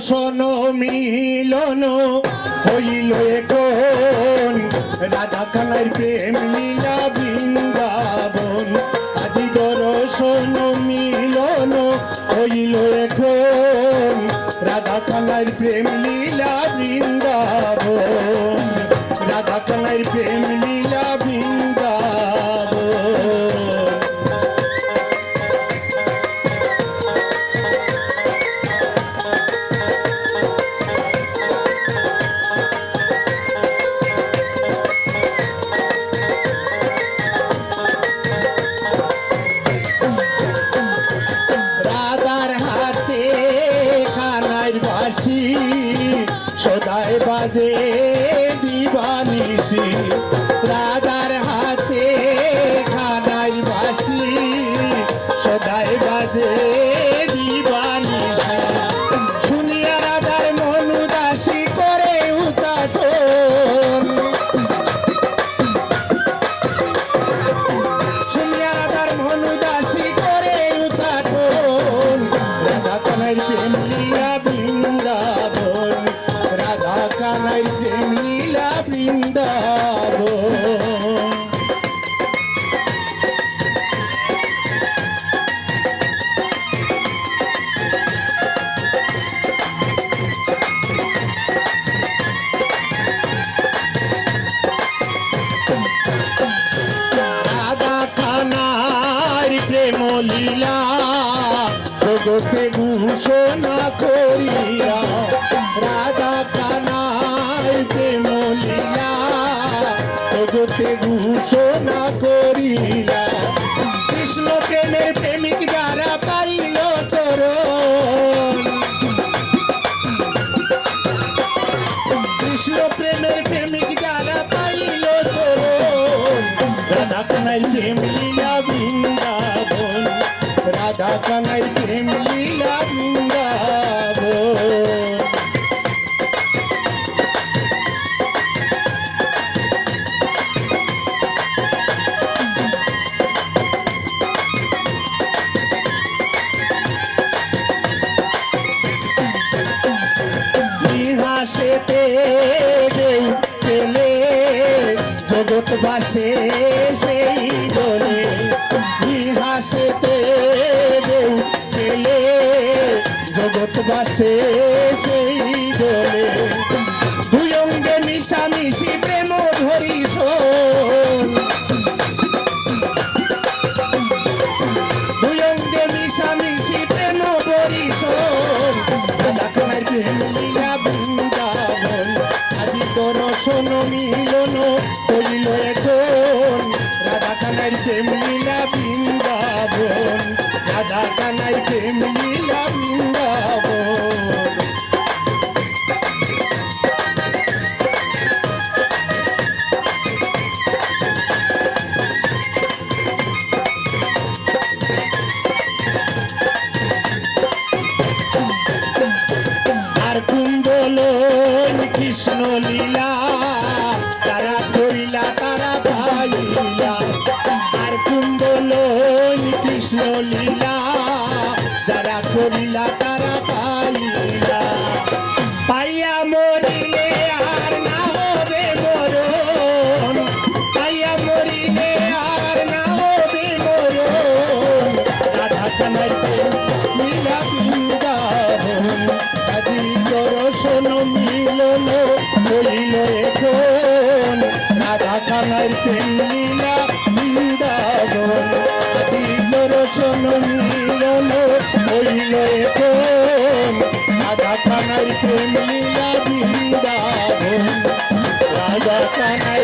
দর্শন মিলন হইল এখন রাধা কানার প্রেম লীলা বৃন্দাবন আজি দর্শন মিলন হইল এখন রাধা কানার প্রেম লীলা বৃন্দাবন রাধা কানার প্রেম লীলা বৃন্দাবন সদায় বাজে দিবানিশি রাধার হাতে খানাই বাসি সদায় বাজে দিবানিশি শুনিয়া রাধার মন উদাসী করে উতাটন শুনিয়া রাধার মন উদাসী করে উতাটন রাধা কানার প্রেম লীলা বৃন্দাবন রাধা কানার প্রেম লীলা বৃন্দাবন রাধা কানার প্রেম লীলা জগতে ঘোষণা করিয়া রাধা কানার প্রেম লীলা জগতে ঘোষণা করিয়া কৃষ্ণ প্রেমের প্রেমিক যারা পাইল চরণ কৃষ্ণ প্রেমের প্রেমিক যারা পাইল চরণ রাধা কানার প্রেম লীলা বৃন্দাবন রাধা কানার প্রেম লীলা বৃন্দাবন ইহাসেতে দেউ পেলে জগৎ বাসে সেই দলে ইহাসেতে দেউ পেলে জগৎ বাসে সেই দলে দুই অঙ্গে মিশামিশি প্রেম ধরিস দুই অঙ্গে মিশামিশি প্রেম ধরিস রাধা কানার প্রেম লীলা বৃন্দাবন আজি দর্শন মিলন হইল এখন রাধা কানার প্রেম লীলা বৃন্দাবন রাধা কানার প্রেম লীলা বৃন্দাবন আর কুণ্ডল কৃষ্ণ লীলা তারা করিলা তারা পাইলা আর কুণ্ডল কৃষ্ণ লীলা যারা করিলা তারা পাইলা পাইয়া মরিলে আর না হবে মরণ পাইয়া মরিলে আর না হবে মরণ রাধা কানার প্রেম লীলা বৃন্দাবন আজি দর্শন মিলন হইল এখন রাধা কানার প্রেম লীলা বৃন্দাবন আজি দর্শন মিলন হইল এখন রাধা কানার প্রেম লীলা বৃন্দাবন রাধা কানার